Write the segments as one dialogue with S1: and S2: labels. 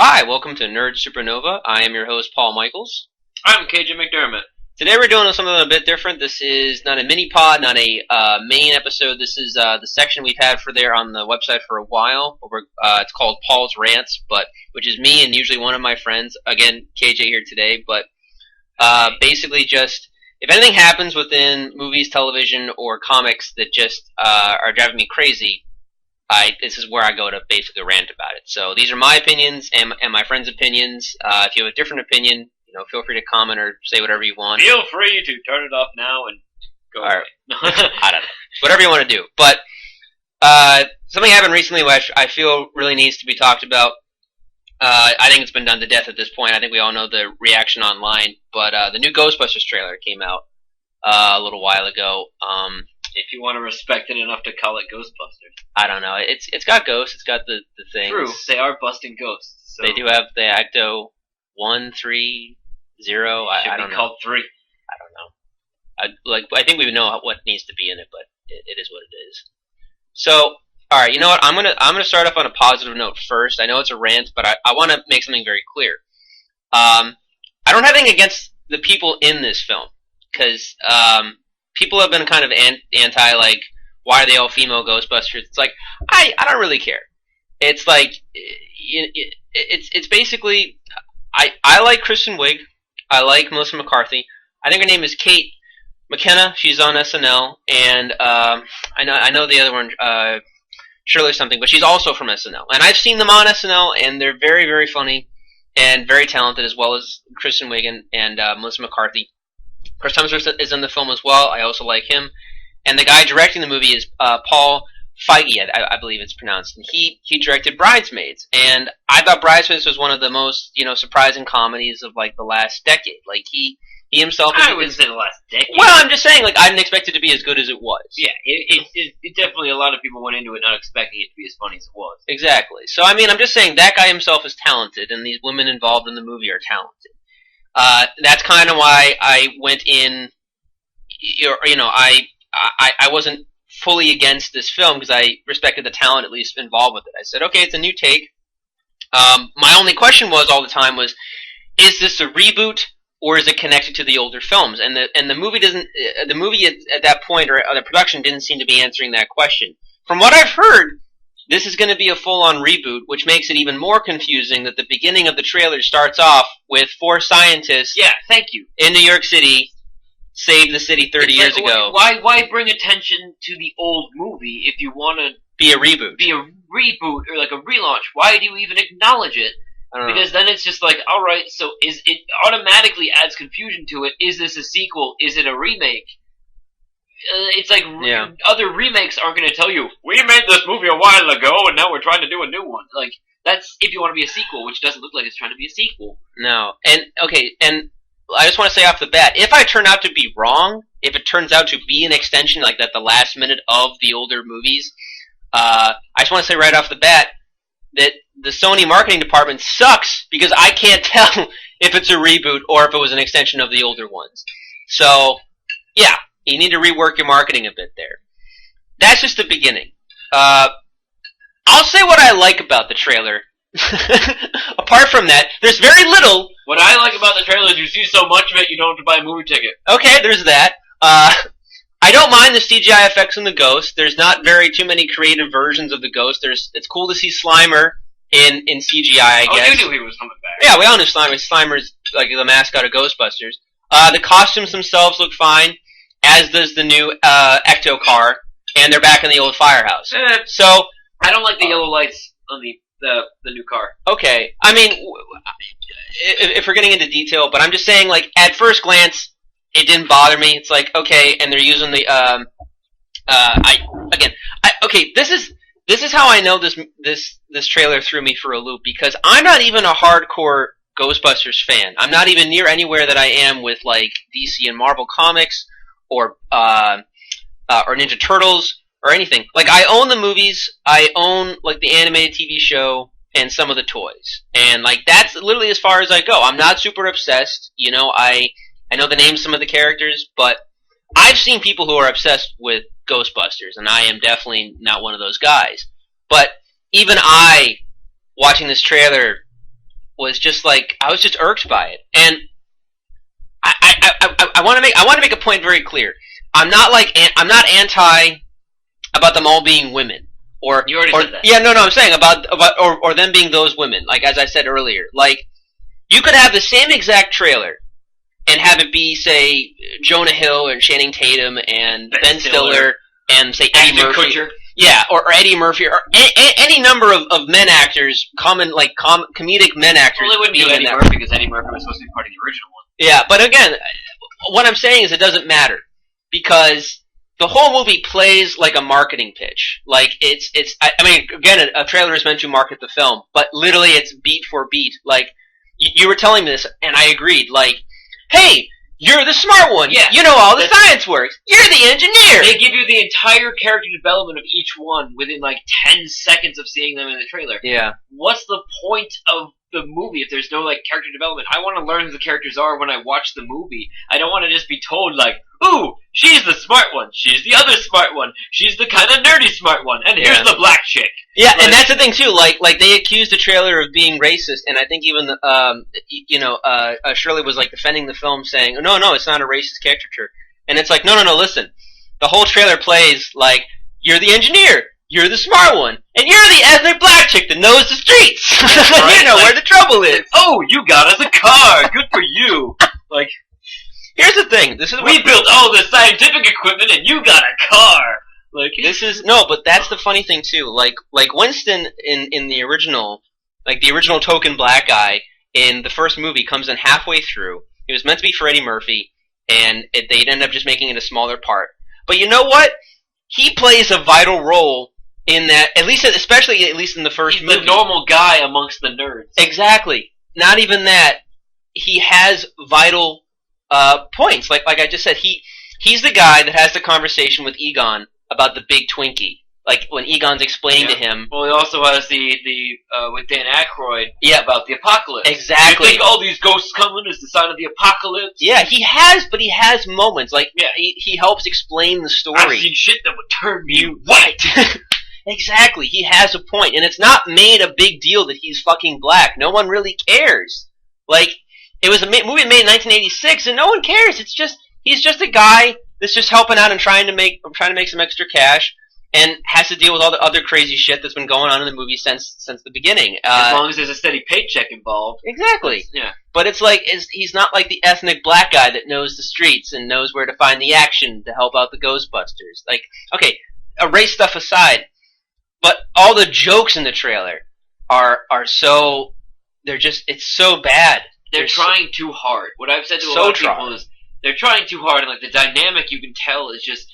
S1: Hi, welcome to Nerd Supernova. I am your host, Paul Michaels.
S2: I'm KJ McDermott.
S1: Today we're doing something a bit different. This is not a mini-pod, not a main episode. This is the section we've had for there on the website for a while. It's called Paul's Rants, which is me and usually one of my friends. Again, KJ here today, but basically just if anything happens within movies, television, or comics that just are driving me crazy, this is where I go to basically rant about it. So these are my opinions and my friends' opinions. If you have a different opinion, feel free to comment or say whatever you want.
S2: Feel free to turn it off now and go away.
S1: I don't know. Whatever you want to do. But something happened recently which I feel really needs to be talked about. I think it's been done to death at this point. I think we all know the reaction online. But the new Ghostbusters trailer came out a little while ago.
S2: If you want to respect it enough to call it Ghostbusters.
S1: I don't know. It's got ghosts. It's got the things.
S2: True. They are busting ghosts. So.
S1: They do have the Acto 1, 3, 0. I don't know.
S2: Should be called 3.
S1: I don't know. I think we know what needs to be in it, but it is what it is. So, all right. You know what? I'm gonna start off on a positive note first. I know it's a rant, but I want to make something very clear. I don't have anything against the people in this film because people have been kind of anti, like, why are they all female Ghostbusters? It's like, I don't really care. It's like, it's basically, I like Kristen Wiig. I like Melissa McCarthy. I think her name is Kate McKenna. She's on SNL. And I know the other one, Shirley something, but she's also from SNL. And I've seen them on SNL, and they're very, very funny and very talented, as well as Kristen Wiig and Melissa McCarthy. Chris Hemsworth is in the film as well. I also like him. And the guy directing the movie is Paul Feige, I believe it's pronounced. And he directed Bridesmaids. And I thought Bridesmaids was one of the most, surprising comedies of, like, the last decade. Like, he himself...
S2: I wouldn't say the last decade.
S1: Well, I'm just saying, like, I didn't expect it to be as good as it was.
S2: Yeah, it definitely, a lot of people went into it not expecting it to be as funny as it was.
S1: Exactly. So, I mean, I'm just saying, that guy himself is talented, and these women involved in the movie are talented. That's kind of why I went in, I wasn't fully against this film because I respected the talent at least involved with it. I said, okay, it's a new take. My only question all the time was, is this a reboot or is it connected to the older films? And the movie at that point, or the production, didn't seem to be answering that question. From what I've heard, this is going to be a full-on reboot, which makes it even more confusing that the beginning of the trailer starts off with 4 scientists in New York City saved the city 30 years ago.
S2: Why bring attention to the old movie if you want to
S1: be a reboot?
S2: Be a reboot or like a relaunch. Why do you even acknowledge it? Because then it's just like, alright, so it automatically adds confusion to it. Is this a sequel? Is it a remake? It's like other remakes aren't going to tell you, we made this movie a while ago and now we're trying to do a new one. Like, that's if you want to be a sequel, which doesn't look like it's trying to be a sequel.
S1: No. And I just want to say off the bat, if I turn out to be wrong, if it turns out to be an extension, like at the last minute of the older movies, I just want to say right off the bat that the Sony marketing department sucks because I can't tell if it's a reboot or if it was an extension of the older ones. So, yeah. You need to rework your marketing a bit there. That's just the beginning. I'll say what I like about the trailer. Apart from that, there's very little.
S2: What I like about the trailer is you see so much of it, you don't have to buy a movie ticket.
S1: Okay, there's that. I don't mind the CGI effects in the Ghost. There's not too many creative versions of the Ghost. It's cool to see Slimer in CGI, I guess.
S2: Oh, you knew he was coming back.
S1: Yeah, we all knew Slimer. Slimer's like the mascot of Ghostbusters. The costumes themselves look fine, as does the new Ecto car, and they're back in the old firehouse. So
S2: I don't like the yellow lights on the new car.
S1: Okay, I mean, if we're getting into detail, but I'm just saying, like, at first glance, it didn't bother me. It's like, okay, and they're using the this is how I know this trailer threw me for a loop, because I'm not even a hardcore Ghostbusters fan. I'm not even near anywhere that I am with, like, DC and Marvel comics or Ninja Turtles or anything. Like, I own the movies, I own, like, the animated TV show and some of the toys. And, like, that's literally as far as I go. I'm not super obsessed. I know the names of some of the characters, but I've seen people who are obsessed with Ghostbusters, and I am definitely not one of those guys. But even I, watching this trailer, was just like I was just irked by it, and I want to make a point very clear. I'm not anti about them all being women.
S2: You already said that.
S1: Yeah, no, I'm saying about or them being those women, like as I said earlier. Like, you could have the same exact trailer and have it be, say, Jonah Hill and Channing Tatum and Ben Stiller and, say, Eddie Murphy.
S2: Kutcher.
S1: Yeah, or Eddie Murphy, or any number of men actors, comedic men actors.
S2: Well, it wouldn't be Eddie Murphy because Eddie Murphy was supposed to be part of the original one.
S1: Yeah, but again, what I'm saying is it doesn't matter because the whole movie plays like a marketing pitch. Like, I mean, again, a trailer is meant to market the film, but literally it's beat for beat. Like, you were telling me this, and I agreed. Like, hey, you're the smart one.
S2: Yeah,
S1: you know all the science works. You're the engineer.
S2: They give you the entire character development of each one within, like, 10 seconds of seeing them in the trailer.
S1: Yeah.
S2: What's the point of the movie if there's no, like, character development? I want to learn who the characters are when I watch the movie. I don't want to just be told, like, ooh, she's the smart one, she's the other smart one, she's the kind of nerdy smart one, and here's the black chick.
S1: Yeah, like, and that's the thing too. Like they accused the trailer of being racist, and I think even Shirley was like defending the film, saying, "No, it's not a racist caricature." And it's like, no, listen. The whole trailer plays like you're the engineer, you're the smart one, and you're the ethnic black chick that knows the streets. Right? You know where the trouble is.
S2: Oh, you got us a car. Good for you. Like.
S1: Here's the thing.
S2: We built all the scientific equipment, and you got a car. Like,
S1: but that's the funny thing too. Like Winston in the original, like the original token black guy in the first movie comes in halfway through. It was meant to be for Eddie Murphy, and they'd end up just making it a smaller part. But you know what? He plays a vital role in that, especially at least in the first movie.
S2: He's the normal guy amongst the nerds.
S1: Exactly. Not even that. He has vital points. Like I just said, he's the guy that has the conversation with Egon about the big Twinkie. Like when Egon's explaining to him.
S2: Well, he also has the with Dan Aykroyd about the apocalypse.
S1: Exactly.
S2: You think all these ghosts coming is the sign of the apocalypse?
S1: Yeah, he has moments. Like he helps explain the story.
S2: I've seen shit that would turn me white.
S1: Exactly. He has a point, and it's not made a big deal that he's fucking black. No one really cares. Like. It was a movie made in 1986, and no one cares. It's just he's just a guy that's just helping out and trying to make some extra cash, and has to deal with all the other crazy shit that's been going on in the movie since the beginning.
S2: As long as there's a steady paycheck involved.
S1: Exactly.
S2: Yeah.
S1: But it's like he's not like the ethnic black guy that knows the streets and knows where to find the action to help out the Ghostbusters. Like, okay, race stuff aside, but all the jokes in the trailer are so it's so bad.
S2: They're trying too hard. What I've said to a lot of people is they're trying too hard, and like the dynamic you can tell is just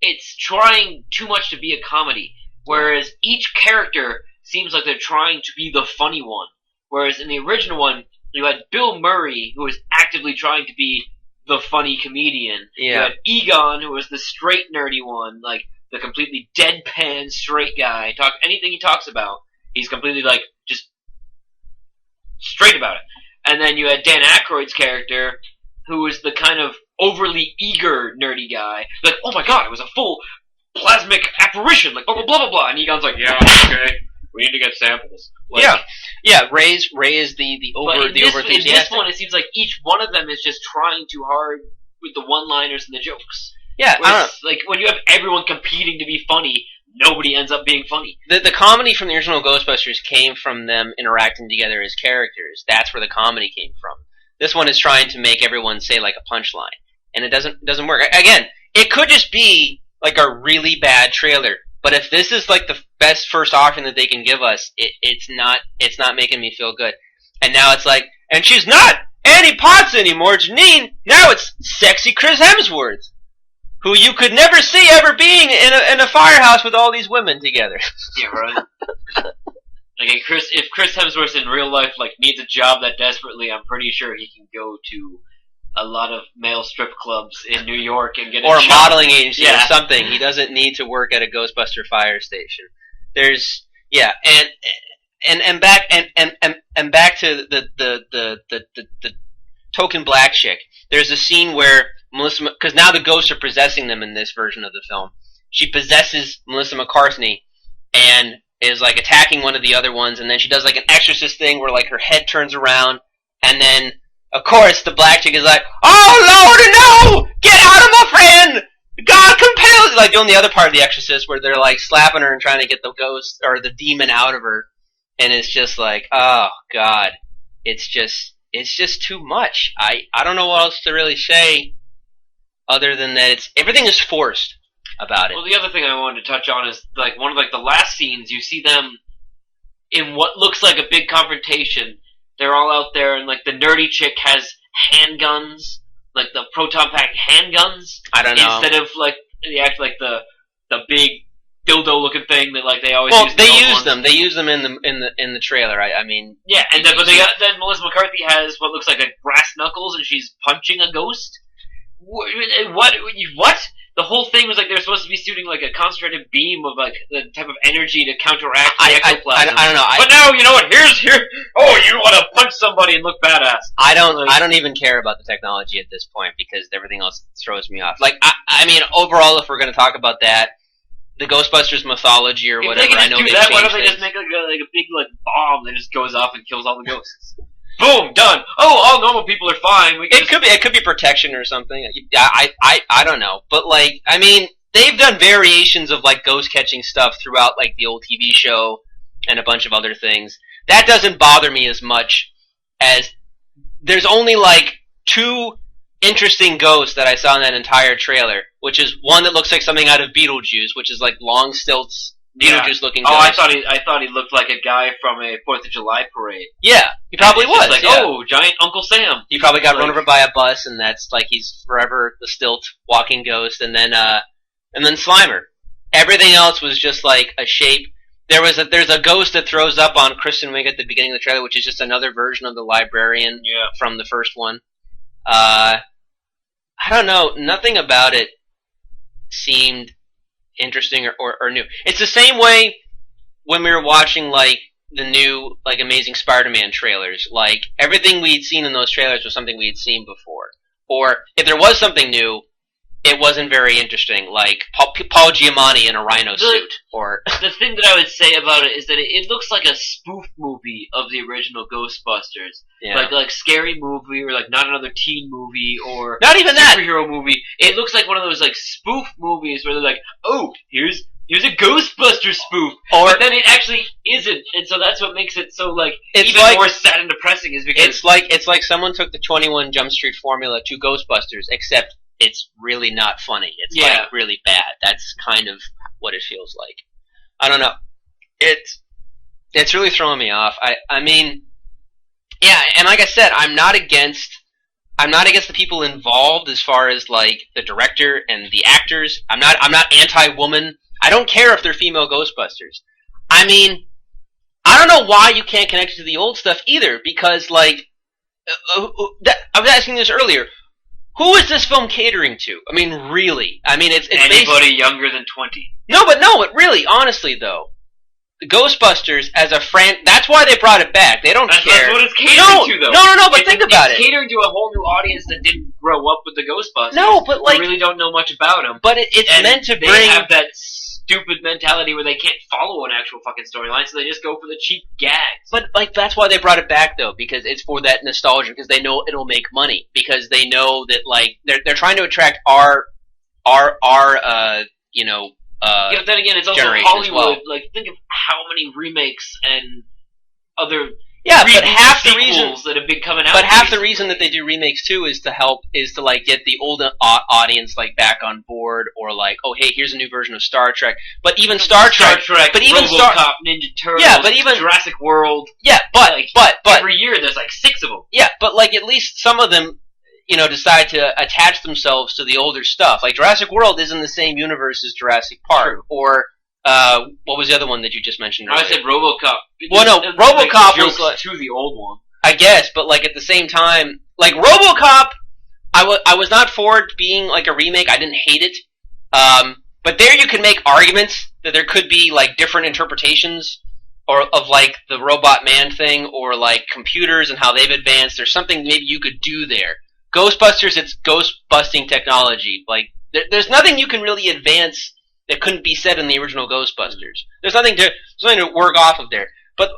S2: it's trying too much to be a comedy. Whereas each character seems like they're trying to be the funny one. Whereas in the original one, you had Bill Murray, who was actively trying to be the funny comedian.
S1: Yeah.
S2: You had Egon, who was the straight nerdy one, like the completely deadpan straight guy. Anything he talks about, he's completely like just straight about it. And then you had Dan Aykroyd's character, who was the kind of overly eager nerdy guy. Like, oh my god, it was a full plasmic apparition, like blah blah blah blah blah. And Egon's like, yeah, okay, we need to get samples. Like,
S1: yeah. Ray is the over enthusiastic.
S2: In this one, it seems like each one of them is just trying too hard with the one-liners and the jokes.
S1: Yeah,
S2: like when you have everyone competing to be funny, nobody ends up being funny.
S1: The comedy from the original Ghostbusters came from them interacting together as characters. That's where the comedy came from. This one is trying to make everyone say like a punchline, and it doesn't work. Again, it could just be like a really bad trailer. But if this is like the best first offering that they can give us, it's not making me feel good. And now it's like, and she's not Annie Potts anymore, Janine. Now it's sexy Chris Hemsworth, who you could never see ever being in a firehouse with all these women together.
S2: Yeah, right. Like if Chris Hemsworth in real life like needs a job that desperately, I'm pretty sure he can go to a lot of male strip clubs in New York and get a job.
S1: Modeling agency or something. He doesn't need to work at a Ghostbuster fire station. There's and back to the token black chick. There's a scene where Melissa, because now the ghosts are possessing them in this version of the film. She possesses Melissa McCarthy, and is like attacking one of the other ones, and then she does like an exorcist thing where like her head turns around, and then of course the black chick is like, "Oh Lord, no! Get out of my friend! God compels!" Like doing the other part of the exorcist where they're like slapping her and trying to get the ghost or the demon out of her, and it's just like, oh God, it's just too much. I don't know what else to really say other than that everything is forced about it.
S2: Well, the other thing I wanted to touch on is like one of like the last scenes. You see them in what looks like a big confrontation. They're all out there, and like the nerdy chick has handguns, like the proton pack handguns.
S1: I don't know.
S2: Instead of like the big dildo looking thing that like they always
S1: well,
S2: use.
S1: They use them. They use them in the trailer. I mean.
S2: Yeah, and then Melissa McCarthy has what looks like a brass knuckles, and she's punching a ghost. What? The whole thing was like they're supposed to be shooting like a concentrated beam of like the type of energy to counteract the ectoplasm.
S1: I don't know.
S2: But now you know what? Here. Oh, you want to punch somebody and look badass?
S1: I don't even care about the technology at this point because everything else throws me off. Like I mean, overall, if we're going to talk about that, the Ghostbusters mythology or whatever, I know
S2: they that. Why don't they just make like a big like bomb that just goes off and kills all the ghosts? Boom, done. Oh, all normal people are fine.
S1: It could be protection or something. I don't know, but like I mean, they've done variations of like ghost catching stuff throughout like the old TV show and a bunch of other things. That doesn't bother me as much as there's only like 2 interesting ghosts that I saw in that entire trailer, which is one that looks like something out of Beetlejuice, which is like long stilts. Beetlejuice looking ghost.
S2: Oh, I thought he looked like a guy from a 4th of July parade.
S1: Yeah, he probably was.
S2: Like,
S1: yeah.
S2: Oh, giant Uncle Sam.
S1: He probably got run over by a bus, and that's like he's forever the stilt walking ghost. And then Slimer. Everything else was just like a shape. There's a ghost that throws up on Kristen Wiig at the beginning of the trailer, which is just another version of the librarian from the first one. I don't know. Nothing about it seemed interesting or new. It's the same way when we were watching like the new like Amazing Spider-Man trailers. Like everything we'd seen in those trailers was something we'd seen before. Or if there was something new, it wasn't very interesting. Like Paul Giamatti in a rhino suit. Or
S2: the thing that I would say about it is that it looks like a spoof movie of the original Ghostbusters.
S1: Yeah.
S2: Like Scary Movie or like Not Another Teen Movie or
S1: not even that
S2: superhero movie. It looks like one of those like spoof movies where they're like, oh, here's a Ghostbusters spoof, but then it actually isn't, and so that's what makes it so like even like, more sad and depressing. Is because
S1: it's like someone took the 21 Jump Street formula to Ghostbusters, except it's really not funny. It's like really bad. That's kind of what it feels like. I don't know. It's really throwing me off. I mean, yeah, and like I said, I'm not against the people involved as far as like the director and the actors. I'm not anti-woman. I don't care if they're female Ghostbusters. I mean, I don't know why you can't connect it to the old stuff either, because like I was asking this earlier. Who is this film catering to? I mean, really? I mean, it's
S2: anybody younger than 20.
S1: No, but really, honestly, though, the Ghostbusters as a that's why they brought it back. They don't care.
S2: That's what it's catering to, though.
S1: No, but think about it.
S2: It's catering to a whole new audience that didn't grow up with the Ghostbusters.
S1: No, but like,
S2: really don't know much about them.
S1: But it's meant to bring.
S2: They have that stupid mentality where they can't follow an actual fucking storyline, so they just go for the cheap gags.
S1: But like, that's why they brought it back, though, because it's for that nostalgia. Because they know it'll make money. Because they know that like they're trying to attract our you know.
S2: Yeah, but then again, it's also Hollywood. Well. Like, think of how many remakes and other
S1: but half the reason
S2: that have been coming out.
S1: But half the reason that they do remakes too is to like get the old audience like back on board, or like, oh hey, here's a new version of Star Trek. But even Star Trek, but even
S2: RoboCop, Ninja Turtles,
S1: but even
S2: Jurassic World.
S1: Yeah, but
S2: every year there's like 6 of them.
S1: Yeah, but like at least some of them, you know, decide to attach themselves to the older stuff. Like Jurassic World is in the same universe as Jurassic Park. True. Or what was the other one that you just mentioned earlier?
S2: I said RoboCop.
S1: Well, no, RoboCop was like
S2: to the old one.
S1: I guess, but like at the same time, like RoboCop, I was not for it being like a remake. I didn't hate it. But there you can make arguments that there could be like different interpretations or of like the robot man thing, or like computers and how they've advanced. There's something maybe you could do there. Ghostbusters, it's ghost busting technology. Like there's nothing you can really advance that couldn't be said in the original Ghostbusters. There's nothing to work off of there. But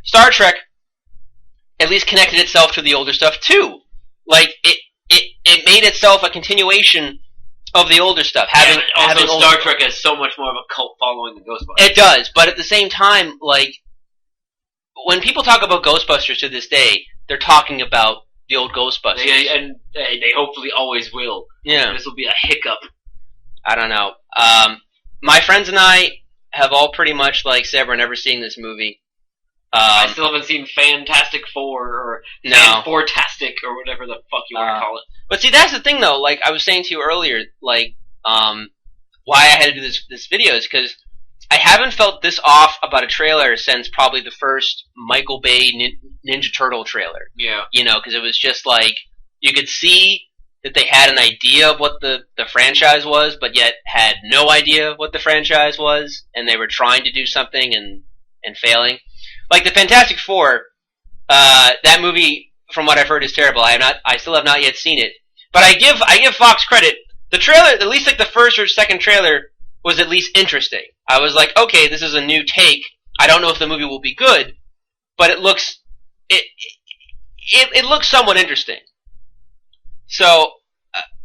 S1: Star Trek at least connected itself to the older stuff too. Like it made itself a continuation of the older stuff.
S2: Having Star Trek has so much more of a cult following than Ghostbusters.
S1: It does, but at the same time, like when people talk about Ghostbusters to this day, they're talking about the old Ghostbusters,
S2: and they hopefully always will.
S1: Yeah,
S2: this will be a hiccup.
S1: I don't know. My friends and I have all pretty much said we're never seeing this movie.
S2: I still haven't seen Fantastic Four or Fantastic or whatever the fuck you want to call it.
S1: But see, that's the thing though. Like I was saying to you earlier, why I had to do this video is because I haven't felt this off about a trailer since probably the first Michael Bay Ninja Turtle trailer.
S2: Yeah.
S1: Because it was just you could see that they had an idea of what the franchise was, but yet had no idea what the franchise was, and they were trying to do something and failing. Like the Fantastic Four, that movie, from what I've heard, is terrible. I still have not yet seen it, but I give Fox credit. The trailer, at least the first or second trailer, was at least interesting. I was like, okay, this is a new take. I don't know if the movie will be good, but it looks looks somewhat interesting. So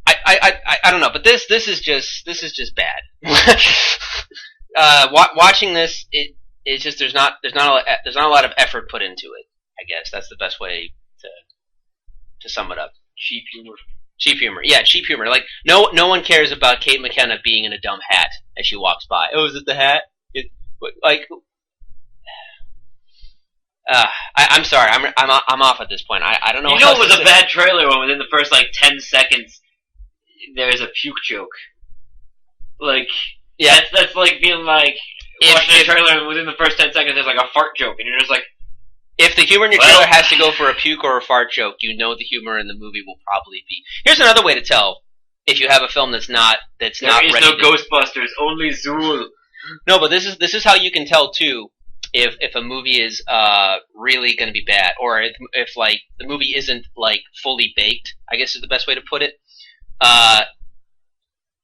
S1: I don't know, but this is just bad. Watching this, it's just there's not a lot of effort put into it. I guess that's the best way to sum it up.
S2: Cheap humor.
S1: Cheap humor. Yeah, cheap humor. Like no one cares about Kate McKenna being in a dumb hat as she walks by. Oh, is it the hat? I'm sorry. I'm off at this point. I don't know.
S2: It was a bad trailer when within the first 10 seconds there's a puke joke.
S1: Yeah,
S2: that's like being watching a trailer and within the first 10 seconds there's a fart joke and you're just like.
S1: If the humor in your trailer has to go for a puke or a fart joke, you know the humor in the movie will probably be. Here's another way to tell if you have a film that's not ready.
S2: There is no Ghostbusters, only Zool.
S1: No, but this is how you can tell too if a movie is really going to be bad, or if the movie isn't fully baked. I guess is the best way to put it.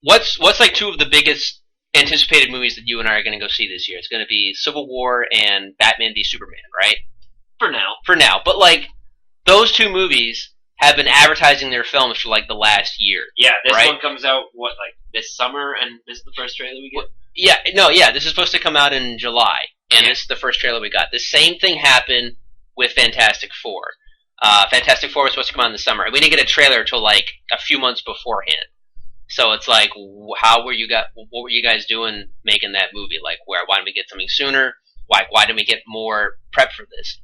S1: What's two of the biggest anticipated movies that you and I are going to go see this year? It's going to be Civil War and Batman v Superman, right?
S2: For now.
S1: But those two movies have been advertising their films for the last year.
S2: Yeah, this one comes out this summer, and this is the first trailer we get.
S1: This is supposed to come out in July, and this is the first trailer we got. The same thing happened with Fantastic Four. Fantastic Four was supposed to come out in the summer, and we didn't get a trailer until a few months beforehand. So it's what were you guys doing making that movie? Why didn't we get something sooner? Why didn't we get more prep for this?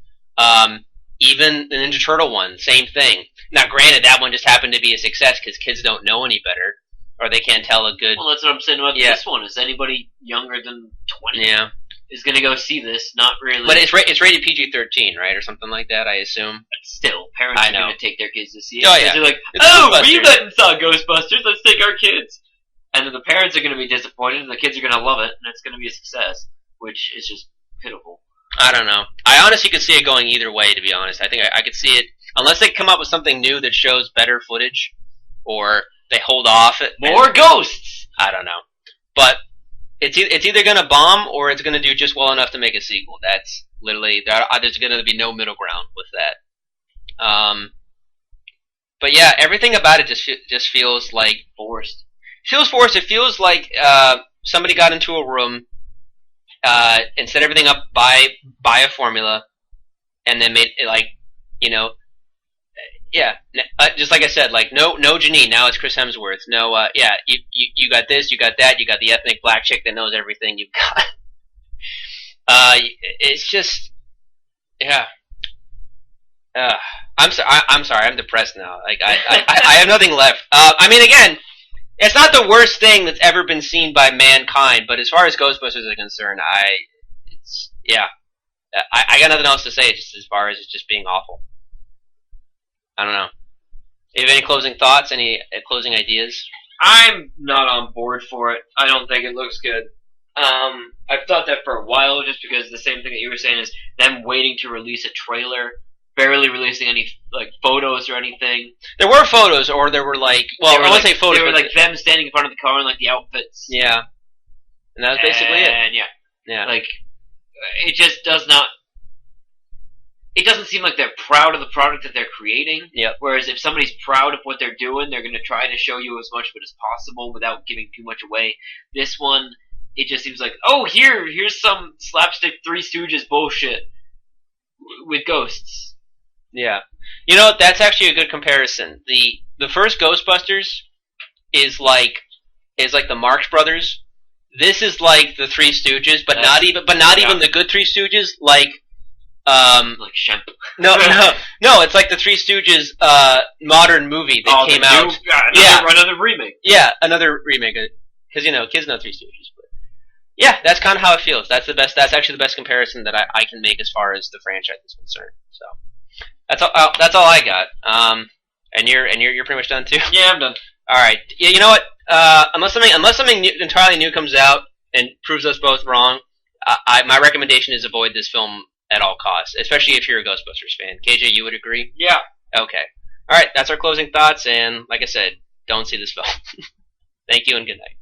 S1: Even the Ninja Turtle one, same thing. Now, granted, that one just happened to be a success because kids don't know any better, or they can't tell a good.
S2: Well, that's what I'm saying about this one. Is anybody younger than 20?
S1: Yeah.
S2: Is going to go see this? Not really.
S1: But it's rated PG-13, right, or something like that, I assume.
S2: But still, parents are going to take their kids to see it.
S1: Oh yeah.
S2: They're like, we went and saw Ghostbusters. Let's take our kids. And then the parents are going to be disappointed, and the kids are going to love it, and it's going to be a success, which is just pitiful.
S1: I don't know. I honestly could see it going either way, to be honest. I think I could see it, unless they come up with something new that shows better footage, or they hold off.
S2: More ghosts!
S1: I don't know. But it's either going to bomb, or it's going to do just well enough to make a sequel. That's literally, there's going to be no middle ground with that. But yeah, everything about it just feels
S2: forced.
S1: Feels forced. It feels like somebody got into a room, and set everything up by a formula, and then made it just like I said, no Janine, now it's Chris Hemsworth. No, you got this, you got that, you got the ethnic black chick that knows everything you've got. It's just, yeah. I'm sorry, I'm depressed now. I have nothing left. Again, it's not the worst thing that's ever been seen by mankind, but as far as Ghostbusters are concerned, I got nothing else to say. Just as far as it's just being awful. I don't know. You have any closing thoughts? Any closing ideas?
S2: I'm not on board for it. I don't think it looks good. I've thought that for a while, just because the same thing that you were saying is them waiting to release a trailer barely releasing any like photos or anything.
S1: There were photos, or there were like, well, I won't say photos.
S2: They were like them standing in front of the car in like the outfits.
S1: Yeah, and that was basically it.
S2: And
S1: yeah,
S2: like it just does not. It doesn't seem like they're proud of the product that they're creating.
S1: Yep.
S2: Whereas if somebody's proud of what they're doing, they're going to try to show you as much of it as possible without giving too much away. This one, it just seems like, oh, here's some slapstick Three Stooges bullshit with ghosts.
S1: Yeah, you know, that's actually a good comparison. The first Ghostbusters is like the Marx Brothers. This is like the Three Stooges, but not even the good Three Stooges. Like
S2: shampoo.
S1: No, it's like the Three Stooges modern movie that came out.
S2: Another remake.
S1: Yeah, another remake. Because kids know Three Stooges. But yeah, that's kind of how it feels. That's the best. That's actually the best comparison that I can make as far as the franchise is concerned. So. That's all I got. And you're pretty much done too.
S2: Yeah, I'm done.
S1: All right. Yeah, you know what? Unless something entirely new comes out and proves us both wrong, my recommendation is avoid this film at all costs, especially if you're a Ghostbusters fan. KJ, you would agree?
S2: Yeah.
S1: Okay. All right. That's our closing thoughts, and like I said, don't see this film. Thank you and good night.